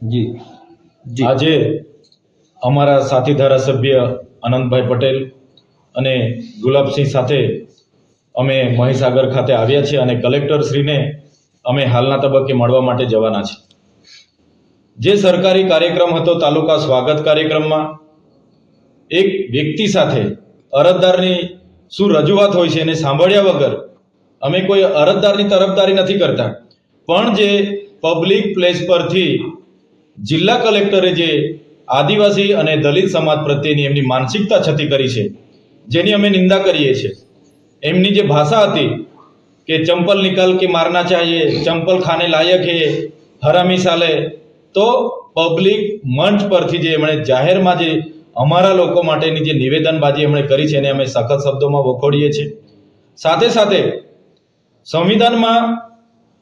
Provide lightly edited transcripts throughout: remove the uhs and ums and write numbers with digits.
જી જી આજે અમારા સાથી ધારાસભ્ય આનંદભાઈ પટેલ અને ગુલાબસિંહ સાથે અમે મહીસાગર ખાતે આવ્યા છીએ અને કલેક્ટરશ્રીને અમે હાલના તબક્કે મળવા માટે જવાના છે. જે સરકારી કાર્યક્રમ હતો તાલુકા સ્વાગત કાર્યક્રમમાં એક વ્યક્તિ સાથે અરજદારની શું રજૂઆત હોય છે એને સાંભળ્યા વગર અમે કોઈ અરજદારની તરફદારી નથી કરતા, પણ જે પબ્લિક પ્લેસ પરથી જિલ્લા કલેક્ટરે જે આદિવાસી અને દલિત સમાજ પ્રત્યેની એમની માનસિકતા છતી કરી છે, જેની અમે નિંદા કરીએ છીએ. એમની જે ભાષા હતી કે ચંપલ નિકાલ કે મારના ચાહીએ, ચંપલ ખાને લાયક હે, હરામી સાલે, તો પબ્લિક મંચ પરથી જે એમણે જાહેરમાં જે અમારા લોકો માટેની જે નિવેદનબાજી એમણે કરી છે એને અમે સખત શબ્દોમાં વખોડીએ છીએ. સાથે સાથે સંવિધાનમાં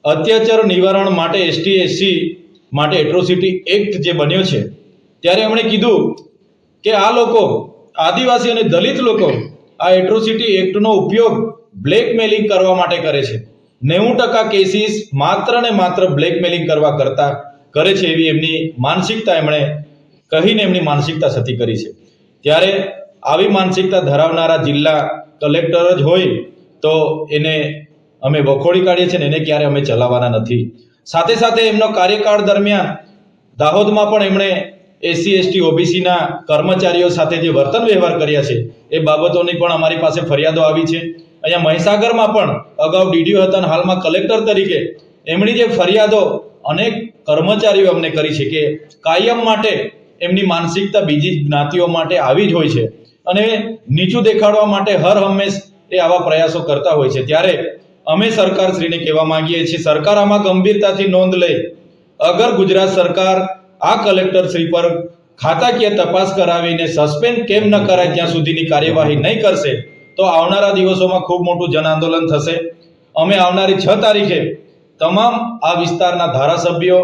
અત્યાચાર નિવારણ માટે એસટી એસસી માટે એટ્રોસિટી એક્ટ જે બન્યો છે ત્યારે એમણે કીધું કે આ લોકો આદિવાસી અને દલિત લોકો આ એટ્રોસિટી એક્ટનો ઉપયોગ બ્લેકમેલિંગ કરવા માટે કરે છે. 90% કેસીસ માત્ર ને માત્ર બ્લેકમેલિંગ કરવા કરતા કરે છે એવી એમની માનસિકતા એમણે કહીને એમની માનસિકતા છતી કરી છે. ત્યારે આવી માનસિકતા ધરાવનારા જિલ્લા કલેક્ટર જ હોય તો એને અમે વખોડી કાઢીએ છીએ ને એને ક્યારે અમે ચલાવવાના નથી. સાથે સાથે એમનો કાર્યકાળ દરમિયાન દાહોદમાં પણ એમણે એસસી એસટી ઓબીસીના કર્મચારીઓ સાથે જે વર્તન વ્યવહાર કર્યા છે એ બાબતોની પણ અમારી પાસે ફરિયાદો આવી છે. અહીંયા મહીસાગરમાં પણ અગાઉ ડીડીઓ હતા અને હાલમાં કલેક્ટર તરીકે એમની જે ફરિયાદો અનેક કર્મચારીઓ અમને કરી છે કે કાયમ માટે એમની માનસિકતા બીજી જ્ઞાતિઓ માટે આવી જ હોય છે અને નીચું દેખાડવા માટે હર હંમેશ એ આવા પ્રયાસો કરતા હોય છે. ત્યારે અમે સરકારશ્રીને કહેવા માંગીએ છીએ, સરકાર આમાં ગંભીરતાથી નોંધ લે. અગર ગુજરાત સરકાર આ કલેક્ટર શ્રી પર ખાતાકીય તપાસ કરાવીને સસ્પેન્ડ કેમ ન કરાય ત્યાં સુધીની કાર્યવાહી નહીં કરશે તો આવનારા દિવસોમાં ખૂબ મોટું જન આંદોલન થશે. અમે આવનારી 6 તારીખે તમામ આ વિસ્તારના ધારાસભ્યો,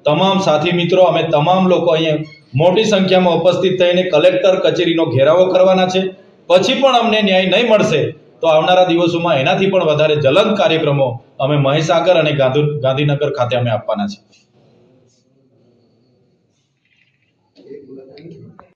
તમામ સાથી મિત્રો, અમે તમામ લોકો અહીંયા મોટી સંખ્યામાં ઉપસ્થિત થઈને કલેક્ટર કચેરીનો ઘેરાવો કરવાના છે. પછી પણ અમને ન્યાય નહીં મળશે તો આવનારા દિવસોમાં એનાથી પણ વધારે જલંત કાર્યક્રમો અમે મહીસાગર અને ગાંધીનગર ખાતે અમે આપવાના છે.